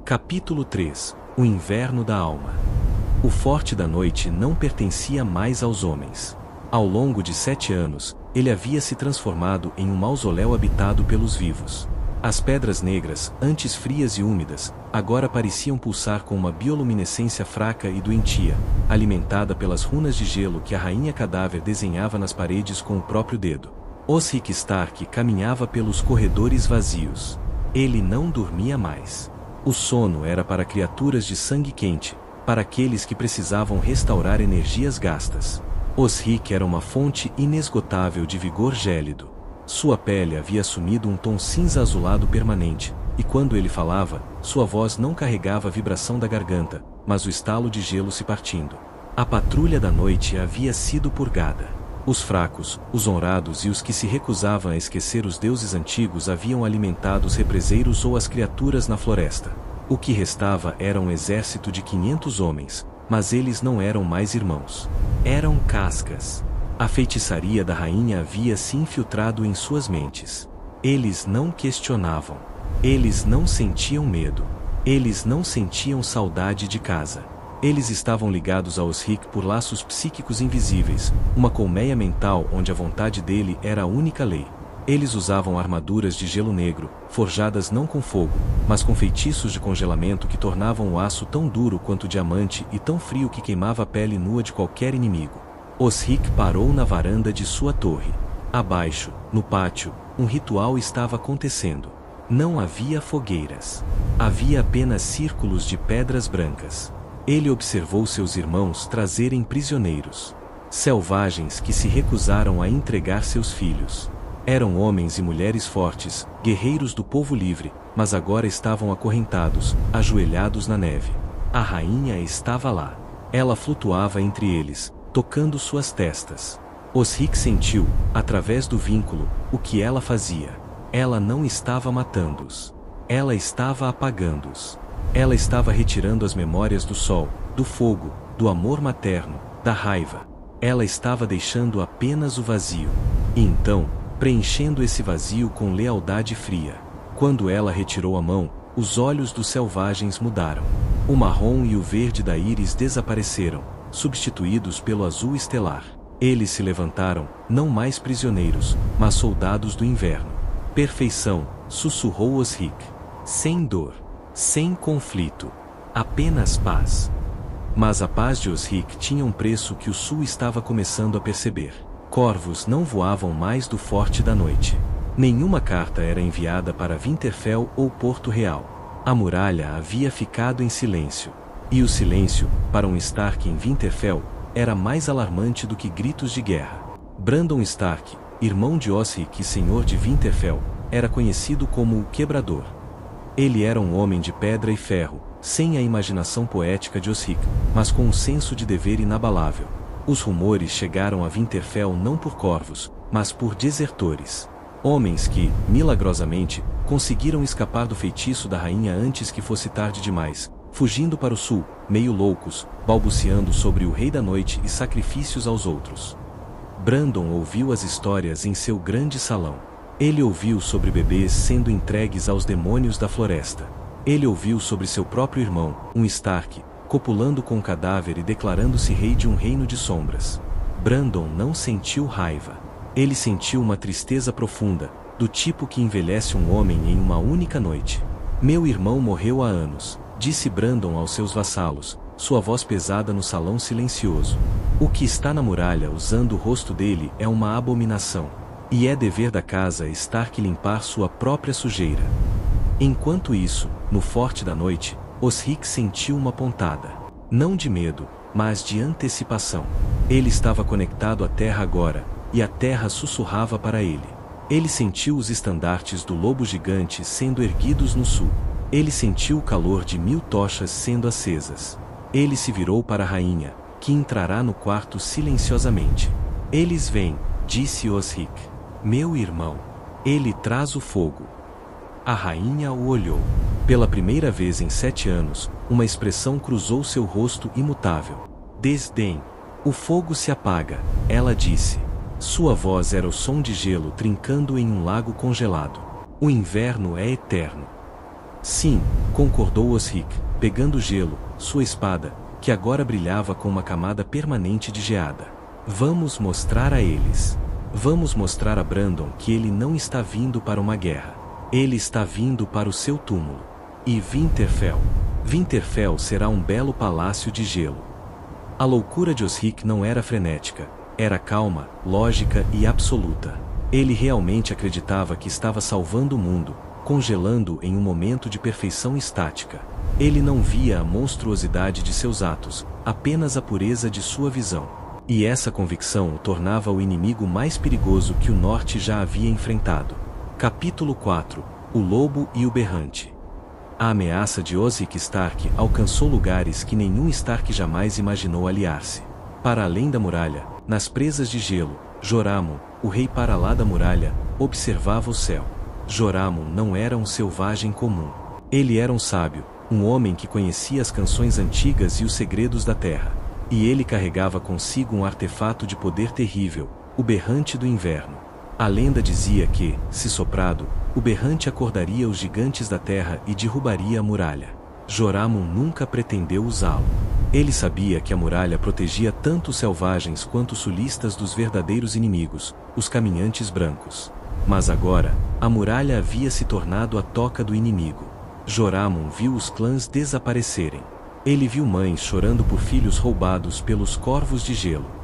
Capítulo 3 O Inverno da Alma. O Forte da Noite não pertencia mais aos homens. Ao longo de 7 anos, ele havia se transformado em um mausoléu habitado pelos vivos. As pedras negras, antes frias e úmidas, agora pareciam pulsar com uma bioluminescência fraca e doentia, alimentada pelas runas de gelo que a rainha cadáver desenhava nas paredes com o próprio dedo. Osric Stark caminhava pelos corredores vazios. Ele não dormia mais. O sono era para criaturas de sangue quente, para aqueles que precisavam restaurar energias gastas. Osric era uma fonte inesgotável de vigor gélido. Sua pele havia assumido um tom cinza azulado permanente, e quando ele falava, sua voz não carregava a vibração da garganta, mas o estalo de gelo se partindo. A patrulha da noite havia sido purgada. Os fracos, os honrados e os que se recusavam a esquecer os deuses antigos haviam alimentado os represeiros ou as criaturas na floresta. O que restava era um exército de 500 homens, mas eles não eram mais irmãos. Eram cascas. A feitiçaria da rainha havia se infiltrado em suas mentes. Eles não questionavam. Eles não sentiam medo. Eles não sentiam saudade de casa. Eles estavam ligados a Osric por laços psíquicos invisíveis, uma colmeia mental onde a vontade dele era a única lei. Eles usavam armaduras de gelo negro, forjadas não com fogo, mas com feitiços de congelamento que tornavam o aço tão duro quanto o diamante e tão frio que queimava a pele nua de qualquer inimigo. Osric parou na varanda de sua torre. Abaixo, no pátio, um ritual estava acontecendo. Não havia fogueiras. Havia apenas círculos de pedras brancas. Ele observou seus irmãos trazerem prisioneiros. Selvagens que se recusaram a entregar seus filhos. Eram homens e mulheres fortes, guerreiros do povo livre, mas agora estavam acorrentados, ajoelhados na neve. A rainha estava lá. Ela flutuava entre eles, tocando suas testas. Osric sentiu, através do vínculo, o que ela fazia. Ela não estava matando-os. Ela estava apagando-os. Ela estava retirando as memórias do sol, do fogo, do amor materno, da raiva. Ela estava deixando apenas o vazio. E então, preenchendo esse vazio com lealdade fria. Quando ela retirou a mão, os olhos dos selvagens mudaram. O marrom e o verde da íris desapareceram, substituídos pelo azul estelar. Eles se levantaram, não mais prisioneiros, mas soldados do inverno. Perfeição, sussurrou Osric. Sem dor. Sem conflito. Apenas paz. Mas a paz de Osric tinha um preço que o sul estava começando a perceber. Corvos não voavam mais do Forte da Noite. Nenhuma carta era enviada para Winterfell ou Porto Real. A muralha havia ficado em silêncio. E o silêncio, para um Stark em Winterfell, era mais alarmante do que gritos de guerra. Brandon Stark, irmão de Osric e senhor de Winterfell, era conhecido como o Quebrador. Ele era um homem de pedra e ferro, sem a imaginação poética de Osric, mas com um senso de dever inabalável. Os rumores chegaram a Winterfell não por corvos, mas por desertores. Homens que, milagrosamente, conseguiram escapar do feitiço da rainha antes que fosse tarde demais, fugindo para o sul, meio loucos, balbuciando sobre o Rei da Noite e sacrifícios aos outros. Brandon ouviu as histórias em seu grande salão. Ele ouviu sobre bebês sendo entregues aos demônios da floresta. Ele ouviu sobre seu próprio irmão, um Stark, copulando com um cadáver e declarando-se rei de um reino de sombras. Brandon não sentiu raiva. Ele sentiu uma tristeza profunda, do tipo que envelhece um homem em uma única noite. Meu irmão morreu há anos, disse Brandon aos seus vassalos, sua voz pesada no salão silencioso. O que está na muralha usando o rosto dele é uma abominação. E é dever da casa Stark limpar sua própria sujeira. Enquanto isso, no Forte da Noite, Osric sentiu uma pontada. Não de medo, mas de antecipação. Ele estava conectado à terra agora, e a terra sussurrava para ele. Ele sentiu os estandartes do lobo gigante sendo erguidos no sul. Ele sentiu o calor de 1000 tochas sendo acesas. Ele se virou para a rainha, que entrará no quarto silenciosamente. Eles vêm, disse Osric. Meu irmão. Ele traz o fogo. A rainha o olhou. Pela primeira vez em 7 anos, uma expressão cruzou seu rosto imutável. Desdém. O fogo se apaga, ela disse. Sua voz era o som de gelo trincando em um lago congelado. O inverno é eterno. Sim, concordou Osric, pegando gelo, sua espada, que agora brilhava com uma camada permanente de geada. Vamos mostrar a eles. Vamos mostrar a Brandon que ele não está vindo para uma guerra. Ele está vindo para o seu túmulo. E Winterfell. Winterfell será um belo palácio de gelo. A loucura de Osric não era frenética, era calma, lógica e absoluta. Ele realmente acreditava que estava salvando o mundo, congelando em um momento de perfeição estática. Ele não via a monstruosidade de seus atos, apenas a pureza de sua visão. E essa convicção o tornava o inimigo mais perigoso que o Norte já havia enfrentado. Capítulo 4 – O Lobo e o Berrante. A ameaça de Osric Stark alcançou lugares que nenhum Stark jamais imaginou aliar-se. Para além da muralha, nas presas de gelo, Joramon, o rei para lá da muralha, observava o céu. Joramon não era um selvagem comum. Ele era um sábio, um homem que conhecia as canções antigas e os segredos da terra. E ele carregava consigo um artefato de poder terrível, o Berrante do Inverno. A lenda dizia que, se soprado, o berrante acordaria os gigantes da terra e derrubaria a muralha. Joramon nunca pretendeu usá-lo. Ele sabia que a muralha protegia tanto os selvagens quanto os sulistas dos verdadeiros inimigos, os caminhantes brancos. Mas agora, a muralha havia se tornado a toca do inimigo. Joramon viu os clãs desaparecerem. Ele viu mães chorando por filhos roubados pelos corvos de gelo.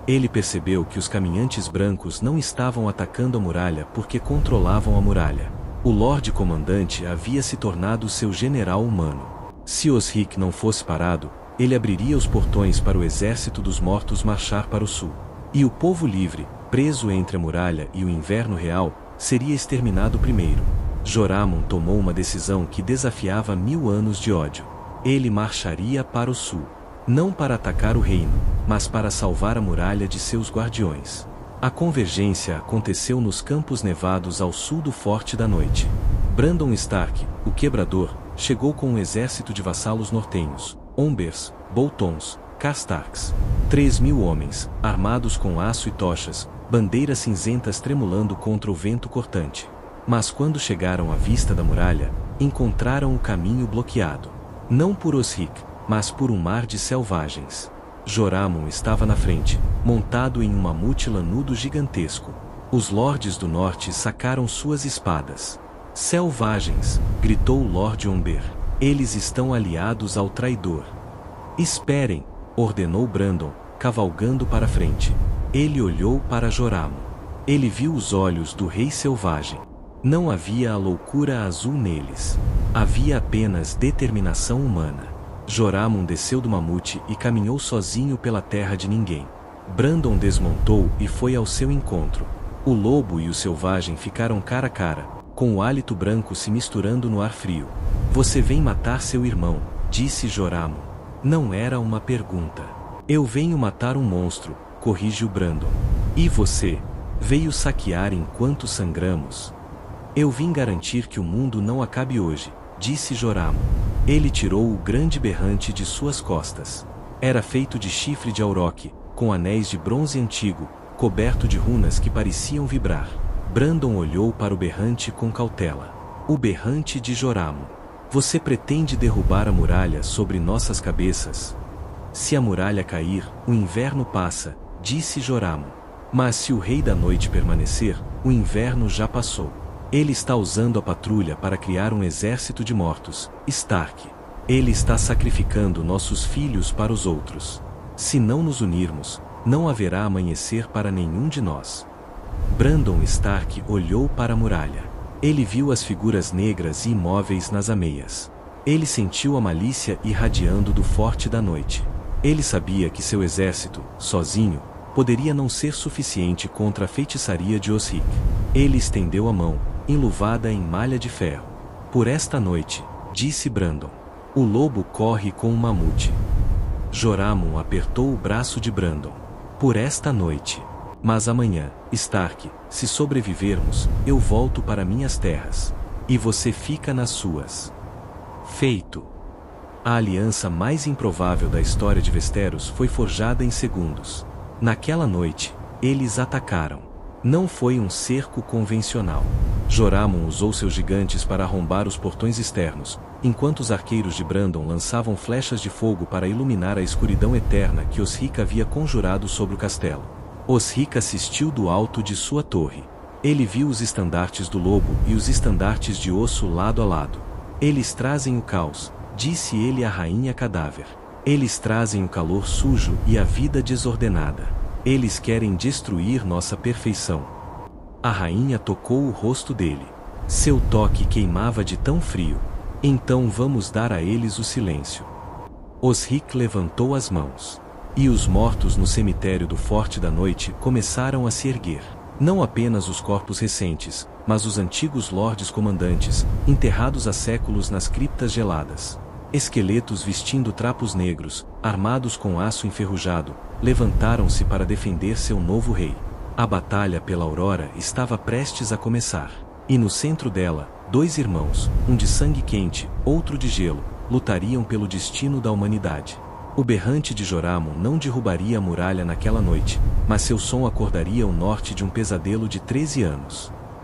Ele percebeu que os caminhantes brancos não estavam atacando a muralha porque controlavam a muralha. O Lorde Comandante havia se tornado seu general humano. Se Osric não fosse parado, ele abriria os portões para o exército dos mortos marchar para o sul. E o povo livre, preso entre a muralha e o inverno real, seria exterminado primeiro. Joramon tomou uma decisão que desafiava 1000 anos de ódio. Ele marcharia para o sul. Não para atacar o reino, mas para salvar a muralha de seus guardiões. A convergência aconteceu nos campos nevados ao sul do Forte da Noite. Brandon Stark, o Quebrador, chegou com um exército de vassalos nortenhos, Ombers, Boltons, Carstarks. 3.000 homens, armados com aço e tochas, bandeiras cinzentas tremulando contra o vento cortante. Mas quando chegaram à vista da muralha, encontraram o caminho bloqueado. Não por Osric, mas por um mar de selvagens. Joramon estava na frente, montado em um mamute lanudo gigantesco. Os lordes do norte sacaram suas espadas. Selvagens, gritou o Lorde Omber. Eles estão aliados ao traidor. Esperem, ordenou Brandon, cavalgando para a frente. Ele olhou para Joramon. Ele viu os olhos do rei selvagem. Não havia a loucura azul neles. Havia apenas determinação humana. Joramon desceu do mamute e caminhou sozinho pela terra de ninguém. Brandon desmontou e foi ao seu encontro. O lobo e o selvagem ficaram cara a cara, com o hálito branco se misturando no ar frio. Você vem matar seu irmão, disse Joramon. Não era uma pergunta. Eu venho matar um monstro, corrigiu Brandon. E você? Veio saquear enquanto sangramos? Eu vim garantir que o mundo não acabe hoje, disse Joramon. Ele tirou o grande berrante de suas costas. Era feito de chifre de auroque, com anéis de bronze antigo, coberto de runas que pareciam vibrar. Brandon olhou para o berrante com cautela. O berrante de Joramon. Você pretende derrubar a muralha sobre nossas cabeças? Se a muralha cair, o inverno passa, disse Joramon. Mas se o Rei da Noite permanecer, o inverno já passou. Ele está usando a patrulha para criar um exército de mortos, Stark. Ele está sacrificando nossos filhos para os outros. Se não nos unirmos, não haverá amanhecer para nenhum de nós. Brandon Stark olhou para a muralha. Ele viu as figuras negras e imóveis nas ameias. Ele sentiu a malícia irradiando do Forte da Noite. Ele sabia que seu exército, sozinho, poderia não ser suficiente contra a feitiçaria de Osric. Ele estendeu a mão, enluvada em malha de ferro. Por esta noite, disse Brandon. O lobo corre com o mamute. Joramon apertou o braço de Brandon. Por esta noite. Mas amanhã, Stark, se sobrevivermos, eu volto para minhas terras. E você fica nas suas. Feito. A aliança mais improvável da história de Westeros foi forjada em segundos. Naquela noite, eles atacaram. Não foi um cerco convencional. Joramon usou seus gigantes para arrombar os portões externos, enquanto os arqueiros de Brandon lançavam flechas de fogo para iluminar a escuridão eterna que Osric havia conjurado sobre o castelo. Osric assistiu do alto de sua torre. Ele viu os estandartes do lobo e os estandartes de osso lado a lado. Eles trazem o caos, disse ele à rainha cadáver. Eles trazem o calor sujo e a vida desordenada. Eles querem destruir nossa perfeição. A rainha tocou o rosto dele. Seu toque queimava de tão frio. Então vamos dar a eles o silêncio. Osric levantou as mãos. E os mortos no cemitério do Forte da Noite começaram a se erguer. Não apenas os corpos recentes, mas os antigos lordes comandantes, enterrados há séculos nas criptas geladas. Esqueletos vestindo trapos negros, armados com aço enferrujado, levantaram-se para defender seu novo rei. A batalha pela Aurora estava prestes a começar. E no centro dela, dois irmãos, um de sangue quente, outro de gelo, lutariam pelo destino da humanidade. O berrante de Joramon não derrubaria a muralha naquela noite, mas seu som acordaria o norte de um pesadelo de 13 anos.